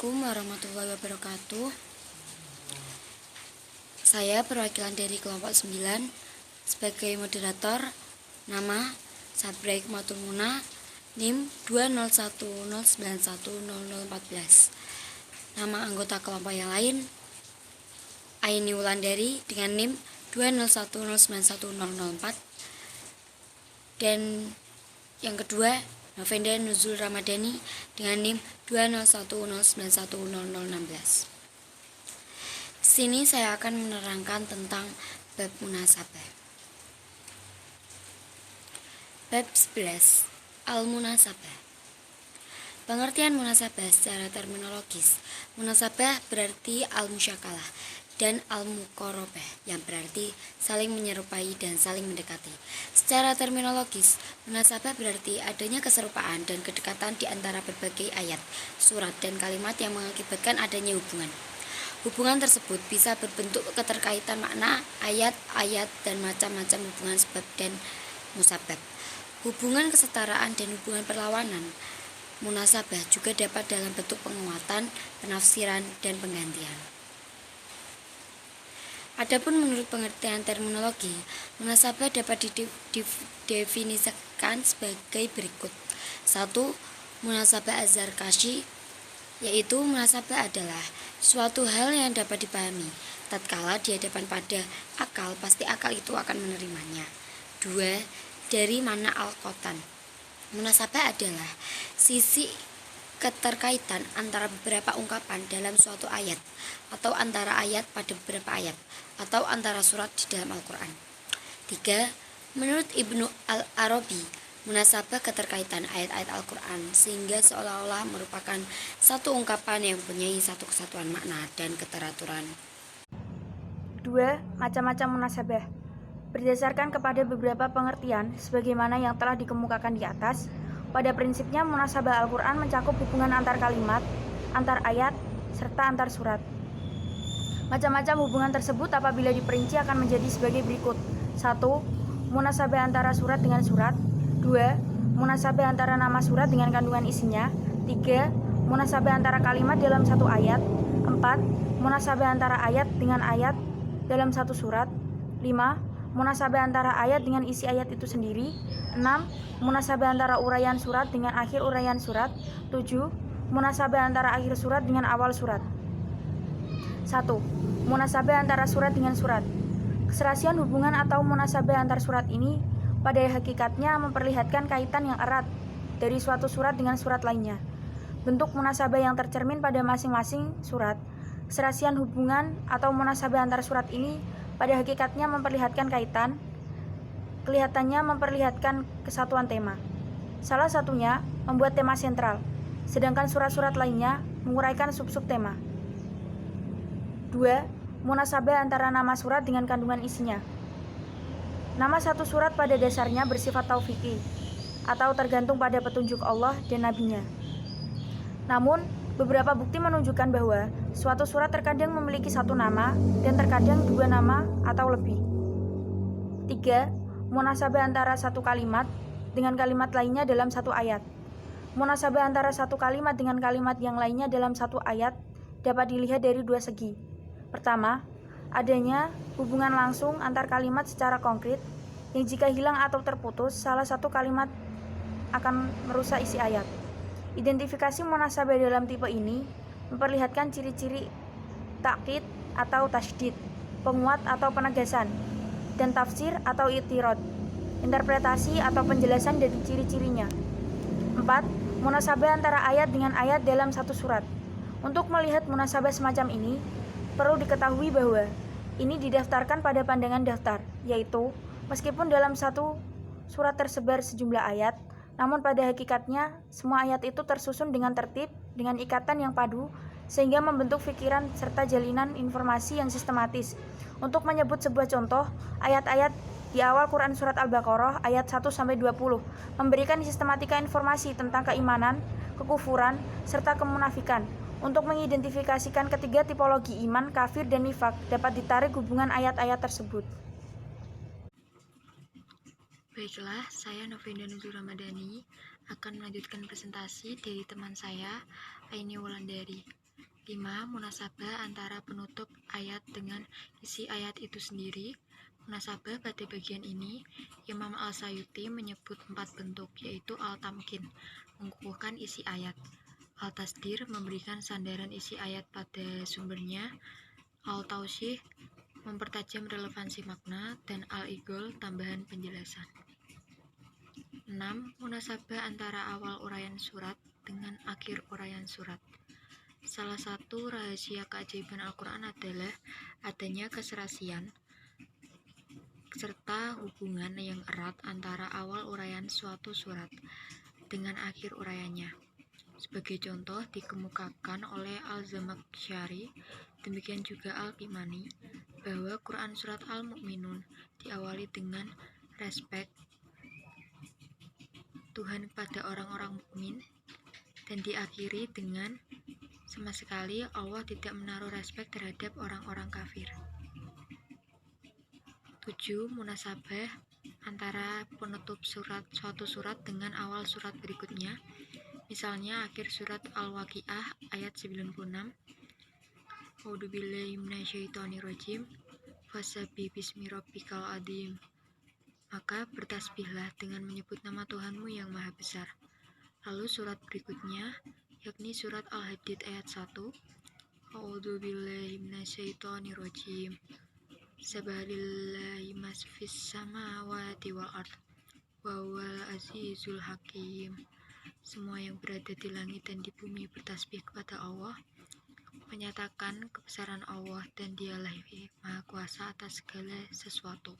Assalamualaikum warahmatullahi wabarakatuh. Saya perwakilan dari kelompok 9 sebagai moderator. Nama Sabrek Matumuna, NIM 20109100014. Nama anggota kelompok yang lain Aini Wulandari dengan NIM 201091004. Dan yang kedua Novenda Nuzul Ramadhani dengan NIM 20109100016. Sini saya akan menerangkan tentang bab munasabah. Bab 11. Al-Munasabah. Pengertian munasabah secara terminologis. Munasabah berarti al-musyakalah dan al-muqarabah yang berarti saling menyerupai dan saling mendekati. Secara terminologis, munasabah berarti adanya keserupaan dan kedekatan di antara berbagai ayat, surat, dan kalimat yang mengakibatkan adanya hubungan. Hubungan tersebut bisa berbentuk keterkaitan makna, ayat-ayat, dan macam-macam hubungan sebab dan musabab. Hubungan kesetaraan dan hubungan perlawanan munasabah juga dapat dalam bentuk penguatan, penafsiran, dan penggantian. Adapun menurut pengertian terminologi, munasabah dapat didefinisikan sebagai berikut. 1. Munasabah az-Zarkashi, yaitu munasabah adalah suatu hal yang dapat dipahami tatkala di hadapan pada akal, pasti akal itu akan menerimanya. 2. Dari mana al-Qotan. Munasabah adalah sisi keterkaitan antara beberapa ungkapan dalam suatu ayat, atau antara ayat pada beberapa ayat, atau antara surat di dalam Al-Quran. 3. Menurut Ibnu Al-Arabi, munasabah keterkaitan ayat-ayat Al-Quran sehingga seolah-olah merupakan satu ungkapan yang mempunyai satu kesatuan makna dan keteraturan. 2. Macam-macam munasabah. Berdasarkan kepada beberapa pengertian sebagaimana yang telah dikemukakan di atas, pada prinsipnya munasabah Al-Quran mencakup hubungan antar kalimat, antar ayat, serta antar surat. Macam-macam hubungan tersebut apabila diperinci akan menjadi sebagai berikut. 1. Munasabah antara surat dengan surat. 2. Munasabah antara nama surat dengan kandungan isinya. 3. Munasabah antara kalimat dalam satu ayat. 4. Munasabah antara ayat dengan ayat dalam satu surat. 5. Munasabah antara ayat dengan isi ayat itu sendiri. 6. Munasabah antara uraian surat dengan akhir uraian surat. 7. Munasabah antara akhir surat dengan awal surat. 1. Munasabah antara surat dengan surat. Keserasian hubungan atau munasabah antar surat ini pada hakikatnya memperlihatkan kaitan yang erat dari suatu surat dengan surat lainnya. Bentuk munasabah yang tercermin pada masing-masing surat. Keserasian hubungan atau munasabah antar surat ini pada hakikatnya memperlihatkan kaitan, kelihatannya memperlihatkan kesatuan tema. Salah satunya membuat tema sentral, sedangkan surat-surat lainnya menguraikan sub-sub tema. 2. Munasabah antara nama surat dengan kandungan isinya. Nama satu surat pada dasarnya bersifat taufiki, atau tergantung pada petunjuk Allah dan Nabi-Nya. Namun, beberapa bukti menunjukkan bahwa suatu surat terkadang memiliki satu nama dan terkadang dua nama atau lebih. 3. Munasabah antara satu kalimat dengan kalimat lainnya dalam satu ayat. Munasabah antara satu kalimat dengan kalimat yang lainnya dalam satu ayat dapat dilihat dari dua segi. Pertama, adanya hubungan langsung antar kalimat secara konkret yang jika hilang atau terputus, salah satu kalimat akan merusak isi ayat. Identifikasi munasabah dalam tipe ini memperlihatkan ciri-ciri takkid atau tasydid, penguat atau penegasan, dan tafsir atau i'tirad, interpretasi atau penjelasan dari ciri-cirinya. 4. Munasabah antara ayat dengan ayat dalam satu surat. Untuk melihat munasabah semacam ini, perlu diketahui bahwa ini didaftarkan pada pandangan daftar, yaitu meskipun dalam satu surat tersebar sejumlah ayat, namun pada hakikatnya semua ayat itu tersusun dengan tertib, dengan ikatan yang padu, sehingga membentuk pikiran serta jalinan informasi yang sistematis. Untuk menyebut sebuah contoh, ayat-ayat di awal Quran Surat Al-Baqarah ayat 1-20 memberikan sistematika informasi tentang keimanan, kekufuran, serta kemunafikan. Untuk mengidentifikasikan ketiga tipologi iman, kafir, dan nifak dapat ditarik hubungan ayat-ayat tersebut. Baiklah, saya Novenda Nuzul Ramadhani akan melanjutkan presentasi dari teman saya, Aini Wulandari. 5. Munasabah antara penutup ayat dengan isi ayat itu sendiri. Munasabah pada bagian ini, Imam Al-Sayuti menyebut 4 bentuk, yaitu al-tamkin, mengukuhkan isi ayat, al-tasdir, memberikan sandaran isi ayat pada sumbernya, al-tausyih, mempertajam relevansi makna, dan al-igol, tambahan penjelasan. 6. Munasabah antara awal uraian surat dengan akhir uraian surat. Salah satu rahasia keajaiban Al-Quran adalah adanya keserasian serta hubungan yang erat antara awal uraian suatu surat dengan akhir uraiannya. Sebagai contoh dikemukakan oleh Al-Zamakhsyari, demikian juga Al-Kimani, bahwa Quran surat Al-Mu'minun diawali dengan respek Tuhan kepada orang-orang mukmin dan diakhiri dengan sama sekali Allah tidak menaruh respek terhadap orang-orang kafir. 7. Munasabah antara penutup suatu surat dengan awal surat berikutnya. Misalnya akhir surat Al-Waqiah ayat 96. A'udzubillahi minasyaitonirrajim. Fasabbih bismi rabbikal adzim. Maka bertasbihlah dengan menyebut nama Tuhanmu yang maha besar. Lalu surat berikutnya, yakni surat Al-Hadid ayat 1. A'udzubillahi minasyaitonirrajim. Sabahalillahi masfis samawati wal ard wa huwal azizul hakim. Semua yang berada di langit dan di bumi bertasbih kepada Allah, menyatakan kebesaran Allah dan Dialah Maha Kuasa atas segala sesuatu.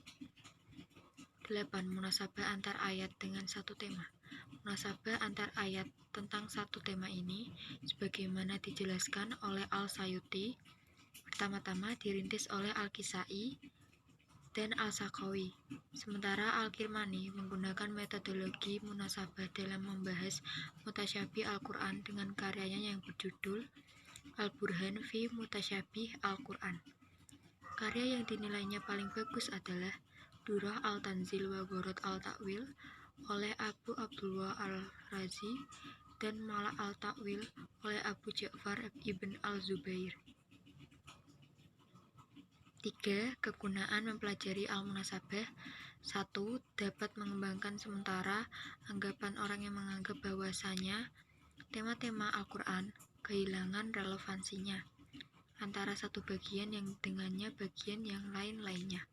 8. Munasabah antar ayat dengan satu tema. Munasabah antar ayat tentang satu tema ini, sebagaimana dijelaskan oleh Al-Sayuti, pertama-tama dirintis oleh Al-Kisai dan Al-Sakhawi. Sementara Al-Kirmani menggunakan metodologi munasabah dalam membahas mutasyabih Al-Quran dengan karyanya yang berjudul Al-Burhan fi Mutasyabih Al-Quran. Karya yang dinilainya paling bagus adalah Durah Al-Tanzil wa Gorod Al-Ta'wil oleh Abu Abdullah Al-Razi dan Mala Al-Ta'wil oleh Abu Ja'far Ibn Al-Zubair. 3. Kegunaan mempelajari Al-Munasabah. 1. Dapat mengembangkan sementara anggapan orang yang menganggap bahwasanya tema-tema Al-Quran kehilangan relevansinya antara satu bagian yang dengannya bagian yang lain-lainnya.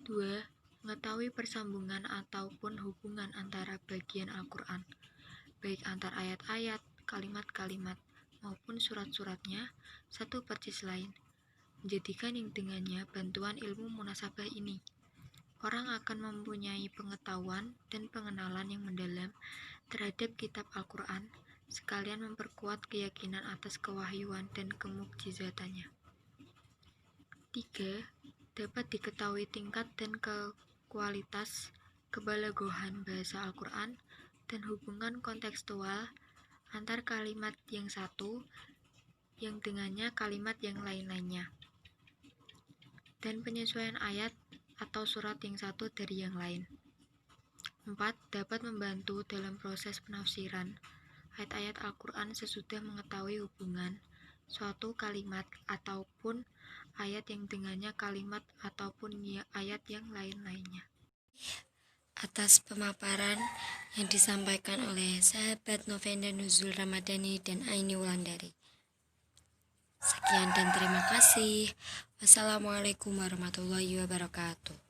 2. Mengetahui persambungan ataupun hubungan antara bagian Al-Quran, baik antar ayat-ayat, kalimat-kalimat, maupun surat-suratnya, satu persis lain, menjadikan yang dengannya bantuan ilmu munasabah ini. Orang akan mempunyai pengetahuan dan pengenalan yang mendalam terhadap kitab Al-Quran, sekalian memperkuat keyakinan atas kewahyuan dan kemukjizatannya. 3. Dapat diketahui tingkat dan kualitas kebalagohan bahasa Al-Quran dan hubungan kontekstual antar kalimat yang satu yang dengannya kalimat yang lain-lainnya, dan penyesuaian ayat atau surat yang satu dari yang lain. 4. Dapat membantu dalam proses penafsiran ayat-ayat Al-Quran sesudah mengetahui hubungan suatu kalimat ataupun ayat yang dengannya kalimat ataupun ayat yang lain-lainnya. Atas pemaparan yang disampaikan oleh sahabat Novena Nuzul Ramadhani dan Aini Wulandari. Sekian dan terima kasih. Wassalamualaikum warahmatullahi wabarakatuh.